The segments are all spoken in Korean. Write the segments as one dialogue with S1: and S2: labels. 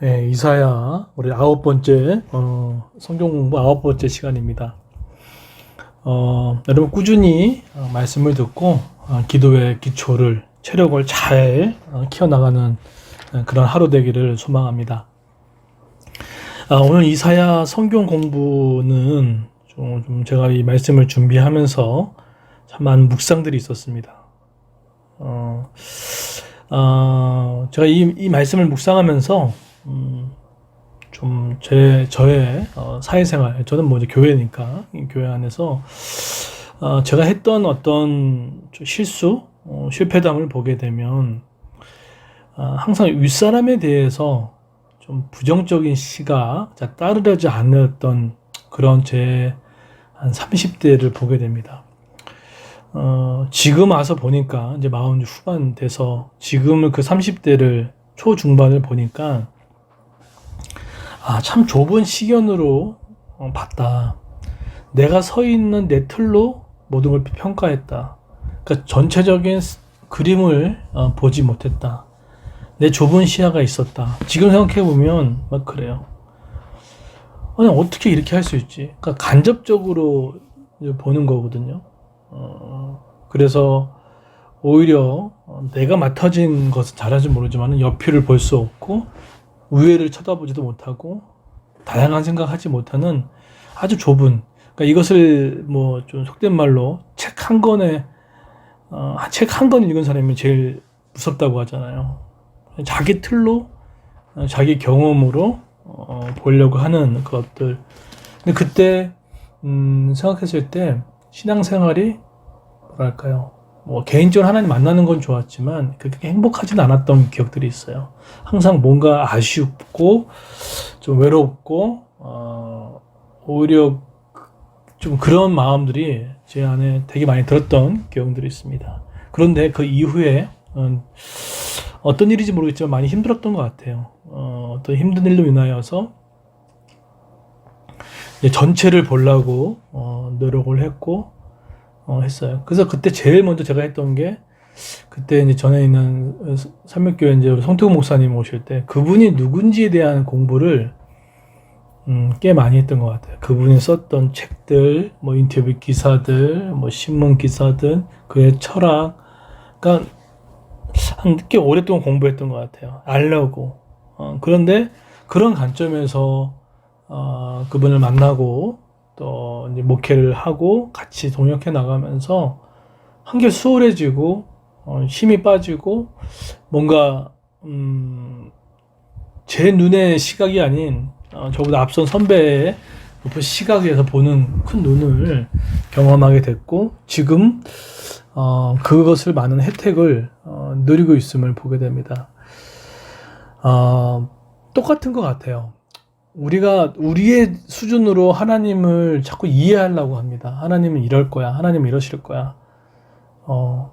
S1: 네, 이사야 우리 9번째 성경 공부 9번째 시간입니다. 여러분 꾸준히 말씀을 듣고 기도의 기초를 체력을 잘 키워나가는 그런 하루 되기를 소망합니다. 오늘 이사야 성경 공부는 좀 제가 이 말씀을 준비하면서 참 많은 묵상들이 있었습니다. 제가 이 말씀을 묵상하면서 저의 사회생활, 저는 뭐 이제 교회니까, 이 교회 안에서, 제가 했던 어떤 실수, 실패담을 보게 되면, 항상 윗사람에 대해서 좀 부정적인 시각, 따르지 않았던 그런 제 한 30대를 보게 됩니다. 지금 와서 보니까, 이제 40 후반 돼서, 지금은 그 30대를 초중반을 보니까, 참 좁은 시견으로 봤다. 내가 서 있는 내 틀로 모든 걸 평가했다. 그러니까 전체적인 그림을 보지 못했다. 내 좁은 시야가 있었다. 지금 생각해보면 막 그래요. 아니, 어떻게 이렇게 할 수 있지? 그러니까 간접적으로 보는 거거든요. 그래서 오히려 내가 맡아진 것은 잘하지 모르지만 옆을 볼 수 없고 우회를 쳐다보지도 못하고 다양한 생각하지 못하는 아주 좁은, 그러니까 이것을 뭐 좀 속된 말로 책 한 권에 책 한 권 읽은 사람이 제일 무섭다고 하잖아요. 자기 틀로 자기 경험으로 보려고 하는 것들. 근데 그때 생각했을 때 신앙생활이 뭐랄까요? 뭐 개인적으로 하나님 만나는 건 좋았지만 그렇게 행복하진 않았던 기억들이 있어요. 항상 뭔가 아쉽고 좀 외롭고 오히려 좀 그런 마음들이 제 안에 되게 많이 들었던 기억들이 있습니다. 그런데 그 이후에 어떤 일인지 모르겠지만 많이 힘들었던 것 같아요. 어떤 힘든 일로 인하여서 전체를 보려고 노력을 했고 했어요. 그래서 그때 제일 먼저 제가 했던 게, 그때 이제 전에 있는 삼육교회 이제 성태국 목사님 오실 때 그분이 누군지에 대한 공부를 꽤 많이 했던 것 같아요. 그분이 썼던 책들, 뭐 인터뷰 기사들, 뭐 신문 기사들, 그의 철학, 그러니까 꽤 오랫동안 공부했던 것 같아요. 알려고. 그런데 그런 관점에서 그분을 만나고 또 이제 목회를 하고 같이 동역해 나가면서 한결 수월해지고 힘이 빠지고 뭔가 제 눈의 시각이 아닌 저보다 앞선 선배의 높은 시각에서 보는 큰 눈을 경험하게 됐고, 지금 그것을 많은 혜택을 누리고 있음을 보게 됩니다. 똑같은 것 같아요. 우리가 우리의 수준으로 하나님을 자꾸 이해하려고 합니다. 하나님은 이럴 거야. 하나님은 이러실 거야.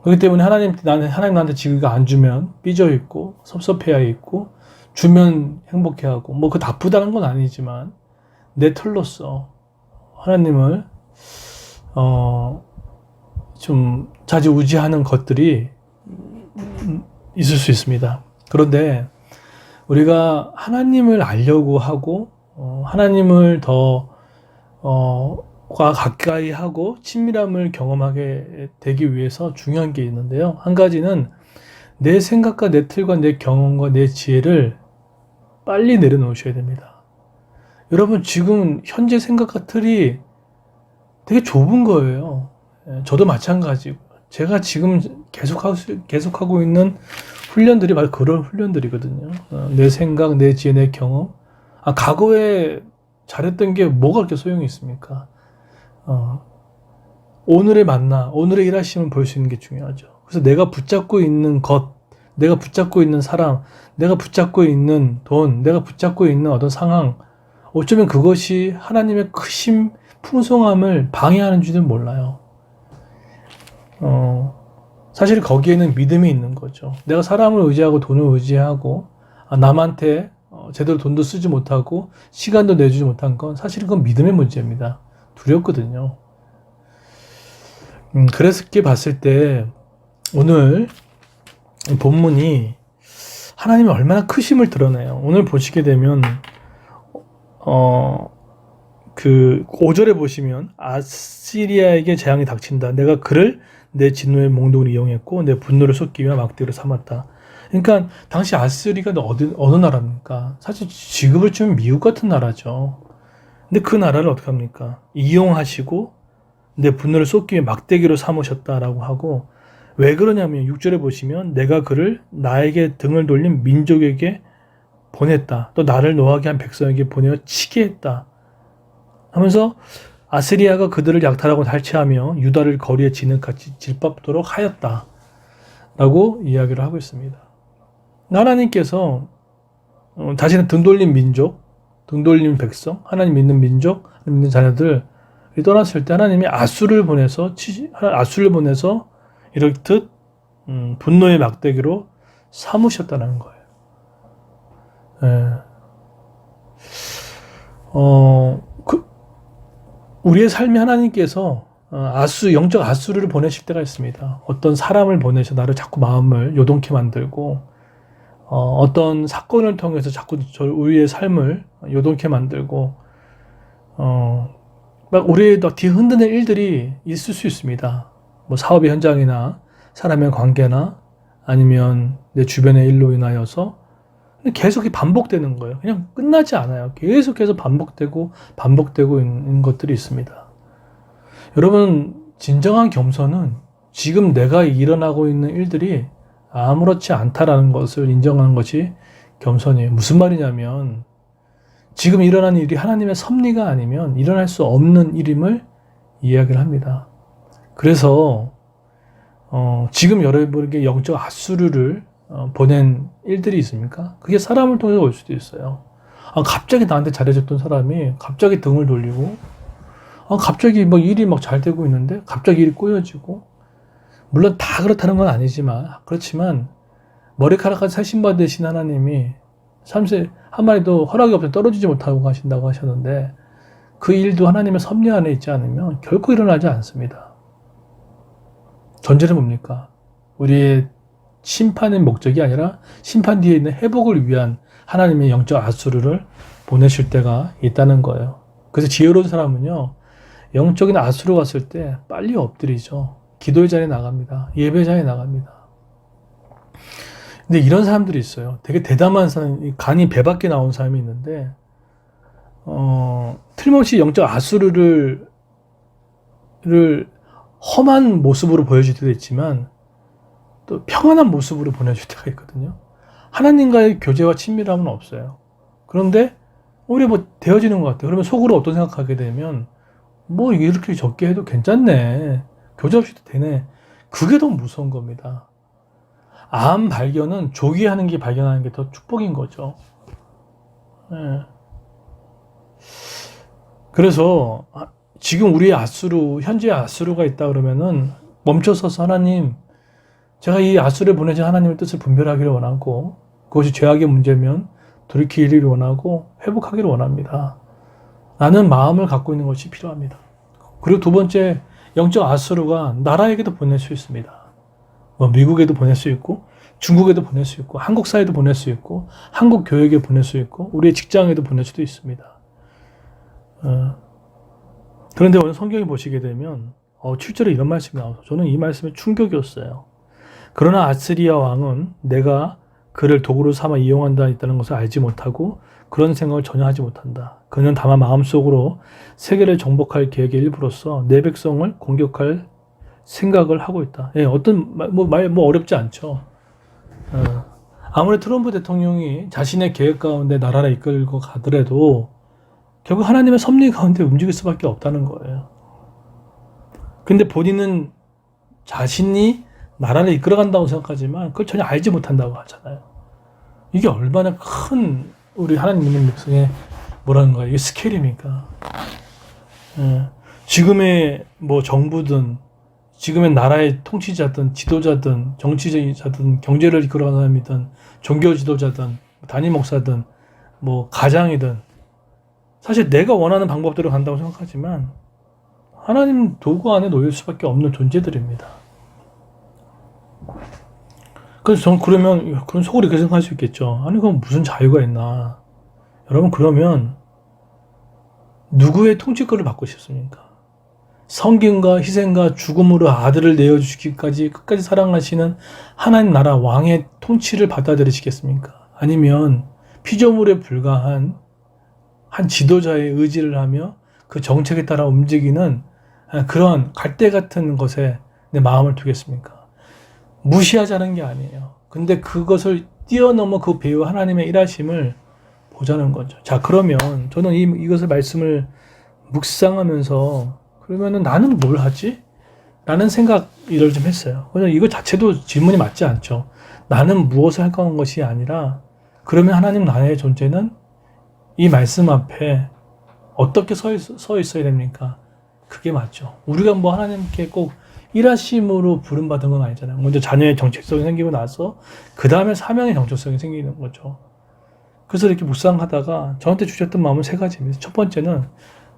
S1: 그렇기 때문에 하나님 나한테 지가 안 주면 삐져 있고 섭섭해야 있고, 주면 행복해하고, 뭐 그 나쁘다는 건 아니지만 내 털로서 하나님을 좀 좌지우지하는 것들이 있을 수 있습니다. 그런데 우리가 하나님을 알려고 하고 하나님을 더 가까이 하고 친밀함을 경험하게 되기 위해서 중요한 게 있는데요. 한 가지는 내 생각과 내 틀과 내 경험과 내 지혜를 빨리 내려놓으셔야 됩니다. 여러분, 지금 현재 생각과 틀이 되게 좁은 거예요. 저도 마찬가지고, 제가 지금 계속하고 있는 훈련들이 바로 그런 훈련들이거든요. 내 생각, 내 지혜, 내 경험. 과거에 잘했던 게 뭐가 그렇게 소용이 있습니까? 오늘의 오늘의 일하심을 볼 수 있는 게 중요하죠. 그래서 내가 붙잡고 있는 것, 내가 붙잡고 있는 사람, 내가 붙잡고 있는 돈, 내가 붙잡고 있는 어떤 상황, 어쩌면 그것이 하나님의 크심, 풍성함을 방해하는 줄은 몰라요. 사실 거기에는 믿음이 있는 거죠. 내가 사람을 의지하고 돈을 의지하고 남한테 제대로 돈도 쓰지 못하고 시간도 내주지 못한 건 사실 그건 믿음의 문제입니다. 두렵거든요. 그래서 봤을 때 오늘 본문이 하나님이 얼마나 크심을 드러내요. 오늘 보시게 되면 그 5절에 보시면 아시리아에게 재앙이 닥친다. 내가 그를 내 진노의 몽둥이로 이용했고 내 분노를 쏟기 위한 막대기로 삼았다. 그러니까 당시 아스리가 어느 나라입니까? 사실 지금을 치면 미국 같은 나라죠. 근데 그 나라를 어떻게 합니까? 이용하시고 내 분노를 쏟기 위해 막대기로 삼으셨다라고 하고, 왜 그러냐면 6절에 보시면 내가 그를 나에게 등을 돌린 민족에게 보냈다. 또 나를 노하게 한 백성에게 보내어 치게 했다. 하면서 아스리아가 그들을 약탈하고 탈취하며 유다를 거리에 진흙같이 질밥도록 하였다. 라고 이야기를 하고 있습니다. 하나님께서 자신의 등 돌린 민족, 등 돌린 백성, 하나님 믿는 민족, 하나님 믿는 자녀들이 떠났을 때 하나님이 아수를 보내서 이렇듯 분노의 막대기로 삼으셨다는 거예요. 우리의 삶에 하나님께서 영적 아수를 보내실 때가 있습니다. 어떤 사람을 보내서 나를 자꾸 마음을 요동케 만들고, 어떤 사건을 통해서 자꾸 우리의 삶을 요동케 만들고, 막 우리의 뒤흔드는 일들이 있을 수 있습니다. 뭐 사업의 현장이나 사람의 관계나 아니면 내 주변의 일로 인하여서 계속 반복되는 거예요. 그냥 끝나지 않아요. 계속해서 반복되고 있는 것들이 있습니다. 여러분, 진정한 겸손은 지금 내가 일어나고 있는 일들이 아무렇지 않다라는 것을 인정하는 것이 겸손이에요. 무슨 말이냐면 지금 일어나는 일이 하나님의 섭리가 아니면 일어날 수 없는 일임을 이야기를 합니다. 그래서 지금 여러분에게 영적 핫수르를 보낸 일들이 있습니까? 그게 사람을 통해서 올 수도 있어요. 갑자기 나한테 잘해줬던 사람이 갑자기 등을 돌리고, 갑자기 막 일이 막 잘 되고 있는데 갑자기 일이 꼬여지고, 물론 다 그렇다는 건 아니지만, 그렇지만 머리카락까지 살신받으신 하나님이 참새 한 마리도 허락이 없이 떨어지지 못하고 가신다고 하셨는데, 그 일도 하나님의 섭리 안에 있지 않으면 결코 일어나지 않습니다. 전제는 뭡니까? 우리의 심판의 목적이 아니라 심판 뒤에 있는 회복을 위한 하나님의 영적 아수르를 보내실 때가 있다는 거예요. 그래서 지혜로운 사람은요, 영적인 아수르 갔을 때 빨리 엎드리죠. 기도의 자리에 나갑니다. 예배 자리에 나갑니다. 근데 이런 사람들이 있어요. 되게 대담한 사람, 간이 배 밖에 나온 사람이 있는데, 틀림없이 영적 아수르를 험한 모습으로 보여줄 때도 있지만 또 평안한 모습으로 보내줄 때가 있거든요. 하나님과의 교제와 친밀함은 없어요. 그런데 오히려 뭐 되어지는 것 같아요. 그러면 속으로 어떤 생각하게 되면 뭐 이렇게 적게 해도 괜찮네. 교제 없이도 되네. 그게 더 무서운 겁니다. 암 발견은 조기에 하는 게 발견하는 게 더 축복인 거죠. 네. 그래서 지금 우리의 현재 아수르가 있다 그러면은 멈춰서서 하나님, 제가 이 아수르를 보내신 하나님의 뜻을 분별하기를 원하고, 그것이 죄악의 문제면 돌이키기를 원하고 회복하기를 원합니다. 라는 마음을 갖고 있는 것이 필요합니다. 그리고 두 번째, 영적 아수르가 나라에게도 보낼 수 있습니다. 뭐 미국에도 보낼 수 있고, 중국에도 보낼 수 있고, 한국 사회도 보낼 수 있고, 한국 교육에 보낼 수 있고, 우리의 직장에도 보낼 수도 있습니다. 그런데 오늘 성경에 보시게 되면 7절에 이런 말씀이 나와서 저는 이 말씀에 충격이었어요. 그러나 아스리아 왕은 내가 그를 도구로 삼아 이용한다 있다는 것을 알지 못하고 그런 생각을 전혀 하지 못한다. 그는 다만 마음속으로 세계를 정복할 계획의 일부로서 내 백성을 공격할 생각을 하고 있다. 예, 어떤 뭐 어렵지 않죠. 아무리 트럼프 대통령이 자신의 계획 가운데 나라를 이끌고 가더라도 결국 하나님의 섭리 가운데 움직일 수밖에 없다는 거예요. 근데 본인은 자신이 나라를 이끌어간다고 생각하지만 그걸 전혀 알지 못한다고 하잖아요. 이게 얼마나 큰 우리 하나님 믿는 백성의 뭐라는가, 이게 스케일입니까? 지금의 뭐 정부든 지금의 나라의 통치자든 지도자든 정치자든 경제를 이끌어가는 사람이든 종교 지도자든 담임 목사든 뭐 가장이든 사실 내가 원하는 방법대로 간다고 생각하지만 하나님 도구 안에 놓일 수밖에 없는 존재들입니다. 그래서 전 그러면 그런 속으로 이렇게 생각할 수 있겠죠. 아니 그럼 무슨 자유가 있나? 여러분 그러면 누구의 통치권을 받고 싶습니까? 성김과 희생과 죽음으로 아들을 내어주시기까지 끝까지 사랑하시는 하나님 나라 왕의 통치를 받아들이시겠습니까? 아니면 피조물에 불과한 한 지도자의 의지를 하며 그 정책에 따라 움직이는 그런 갈대 같은 것에 내 마음을 두겠습니까? 무시하자는 게 아니에요. 근데 그것을 뛰어넘어 그 배우 하나님의 일하심을 보자는 거죠. 자, 그러면 저는 이것을 말씀을 묵상하면서 그러면은 나는 뭘 하지? 라는 생각을 좀 했어요. 그래서 이거 자체도 질문이 맞지 않죠. 나는 무엇을 할 거는 것이 아니라 그러면 하나님 나의 존재는 이 말씀 앞에 어떻게 서 있어야 됩니까? 그게 맞죠. 우리가 뭐 하나님께 꼭 일하심으로 부름받은 건 아니잖아요. 먼저 자녀의 정체성이 생기고 나서 그 다음에 사명의 정체성이 생기는 거죠. 그래서 이렇게 묵상하다가 저한테 주셨던 마음은 세 가지입니다. 첫 번째는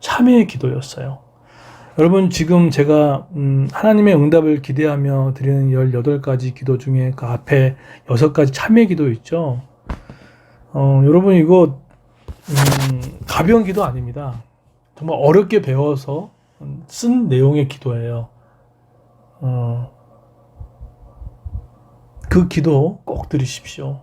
S1: 참회의 기도였어요. 여러분 지금 제가 하나님의 응답을 기대하며 드리는 18가지 기도 중에 그 앞에 6가지 참회 기도 있죠. 여러분 이거 가벼운 기도 아닙니다. 정말 어렵게 배워서 쓴 내용의 기도예요. 그 기도 꼭 들으십시오.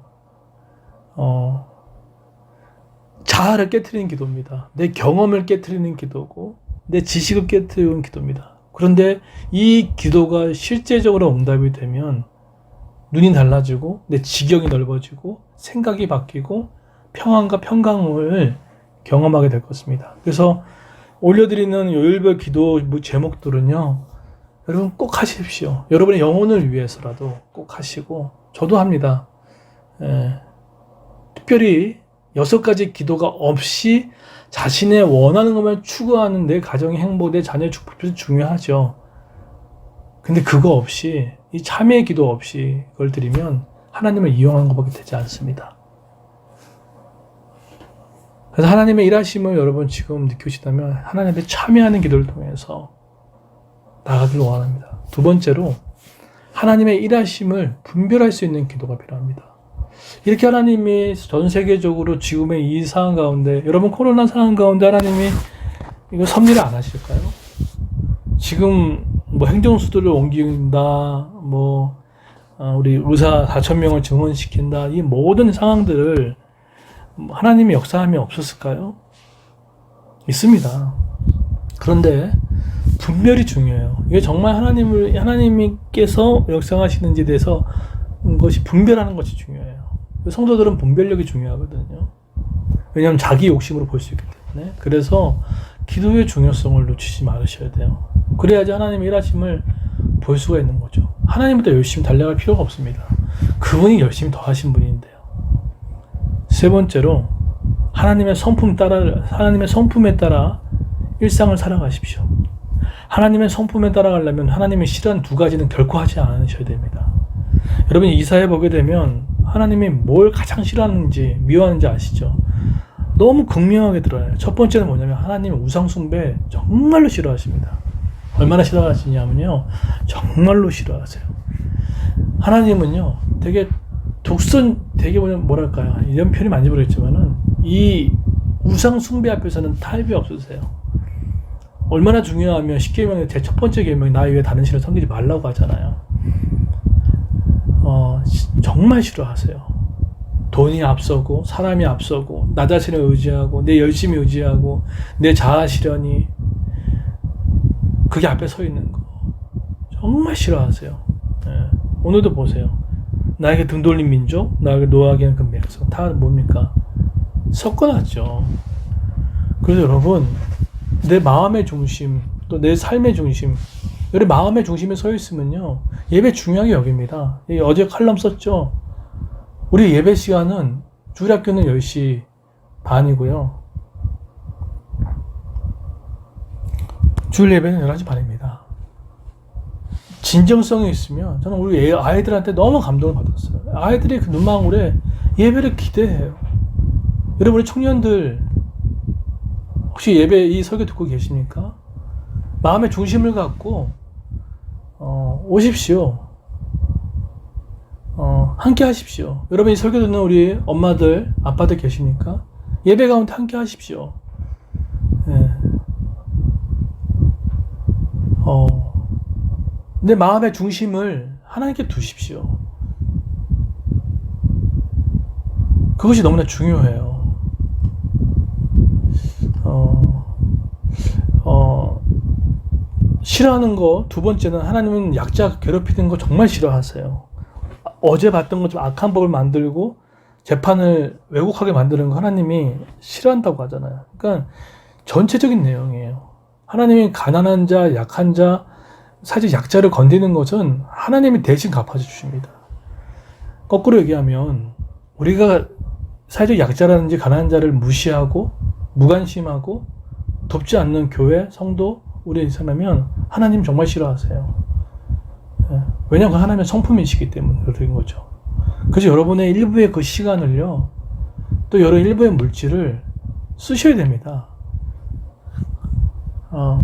S1: 자아를 깨트리는 기도입니다. 내 경험을 깨트리는 기도고 내 지식을 깨트리는 기도입니다. 그런데 이 기도가 실제적으로 응답이 되면 눈이 달라지고 내 지경이 넓어지고 생각이 바뀌고 평안과 평강을 경험하게 될 것입니다. 그래서 올려드리는 요일별 기도 제목들은요, 여러분 꼭 하십시오. 여러분의 영혼을 위해서라도 꼭 하시고, 저도 합니다. 특별히 6가지 기도가 없이 자신의 원하는 것만 추구하는 내 가정의 행복, 내 자녀의 축복이 중요하죠. 근데 그거 없이, 이 참회의 기도 없이 그걸 드리면 하나님을 이용하는 것밖에 되지 않습니다. 그래서 하나님의 일하심을 여러분 지금 느끼시다면 하나님의 참여하는 기도를 통해서 나가길 원합니다. 두 번째로 하나님의 일하심을 분별할 수 있는 기도가 필요합니다. 이렇게 하나님이 전 세계적으로 지금의 이 상황 가운데, 여러분 코로나 상황 가운데 하나님이 이거 섭리를 안 하실까요? 지금 뭐 행정수도를 옮긴다, 우리 의사 4,000명을 증원시킨다, 이 모든 상황들을 하나님의 역사함이 없었을까요? 있습니다. 그런데 분별이 중요해요. 이게 정말 하나님께서 역사하시는지에 대해서 것이 분별하는 것이 중요해요. 성도들은 분별력이 중요하거든요. 왜냐하면 자기 욕심으로 볼 수 있기 때문에. 그래서 기도의 중요성을 놓치지 말으셔야 돼요. 그래야지 하나님의 일하심을 볼 수가 있는 거죠. 하나님보다 열심히 달려갈 필요가 없습니다. 그분이 열심히 더 하신 분인데요. 세 번째로 하나님의 성품에 따라 일상을 살아가십시오. 하나님의 성품에 따라가려면 하나님이 싫어하는 2가지는 결코 하지 않으셔야 됩니다. 여러분이 이사해 보게 되면 하나님이 뭘 가장 싫어하는지 미워하는지 아시죠? 너무 극명하게 드러나요. 첫 번째는 뭐냐면 하나님 우상 숭배 정말로 싫어하십니다. 얼마나 싫어하시냐면요, 정말로 싫어하세요. 하나님은요 되게 뭐랄까요, 이런 표현이 많이 모르겠지만은 이 우상 숭배 앞에서는 타협이 없으세요. 얼마나 중요하면 10계명의 제 첫 번째 계명이 나 외에 다른 신을 섬기지 말라고 하잖아요. 정말 싫어하세요. 돈이 앞서고 사람이 앞서고 나 자신을 의지하고 내 열심히 의지하고 내 자아 실현이 그게 앞에 서 있는 거 정말 싫어하세요. 오늘도 보세요. 나에게 등 돌린 민족, 나에게 노하게 그 백성 다 뭡니까? 섞어놨죠. 그래서 여러분 내 마음의 중심, 또 내 삶의 중심, 우리 마음의 중심에 서 있으면요 예배 중요하게 여깁니다. 어제 칼럼 썼죠. 우리 예배 시간은 주일 학교는 10시 반이고요. 주일 예배는 11시 반입니다. 진정성이 있으면 저는 우리 아이들한테 너무 감동을 받았어요. 아이들이 그 눈망울에 예배를 기대해요. 여러분 우리 청년들 혹시 예배 이 설교 듣고 계십니까? 마음의 중심을 갖고 오십시오. 함께 하십시오. 여러분이 설교 듣는 우리 엄마들, 아빠들 계시니까 예배 가운데 함께 하십시오. 예. 내 마음의 중심을 하나님께 두십시오. 그것이 너무나 중요해요. 싫어하는 거, 두 번째는 하나님은 약자 괴롭히는 거 정말 싫어하세요. 어제 봤던 것처럼 악한 법을 만들고 재판을 왜곡하게 만드는 거 하나님이 싫어한다고 하잖아요. 그러니까 전체적인 내용이에요. 하나님이 가난한 자, 약한 자, 사실 약자를 건드리는 것은 하나님이 대신 갚아주십니다. 거꾸로 얘기하면 우리가 사회적 약자라든지 가난한 자를 무시하고 무관심하고 돕지 않는 교회, 성도, 우리 사람이면 하나님 정말 싫어하세요. 왜냐하면 하나님의 성품이시기 때문에 그런 거죠. 그래서 여러분의 일부의 그 시간을요, 또 여러 일부의 물질을 쓰셔야 됩니다.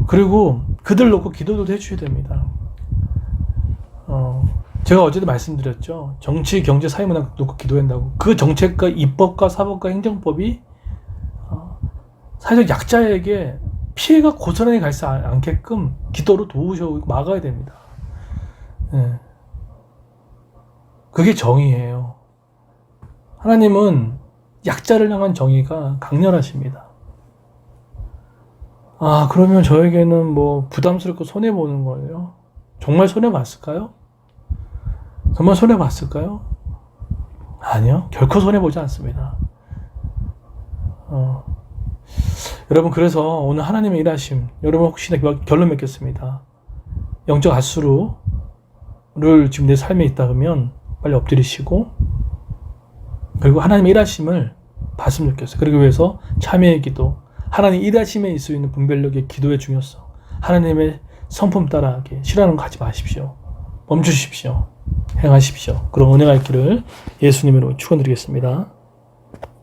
S1: 그리고 그들 놓고 기도도 해주셔야 됩니다. 제가 어제도 말씀드렸죠. 정치, 경제, 사회문화 놓고 기도한다고. 그 정책과 입법과 사법과 행정법이 사회적 약자에게 피해가 고스란히 가지 않게끔 기도로 도우셔 막아야 됩니다. 네. 그게 정의예요. 하나님은 약자를 향한 정의가 강렬하십니다. 그러면 저에게는 뭐 부담스럽고 손해보는 거예요. 정말 손해봤을까요? 정말 손해봤을까요? 아니요. 결코 손해보지 않습니다. 여러분, 그래서 오늘 하나님의 일하심, 여러분 혹시나 결론 맺겠습니다. 영적 아수르를 지금 내 삶에 있다 그러면 빨리 엎드리시고, 그리고 하나님의 일하심을 봤으면 좋겠어요. 그러기 위해서 참여의 기도, 하나님 일하심에 있을 수 있는 분별력의 기도의 중요성, 하나님의 성품 따라하기, 싫어하는 거 하지 마십시오. 멈추십시오. 행하십시오. 그런 은혜가 있기를 예수님으로 축원드리겠습니다.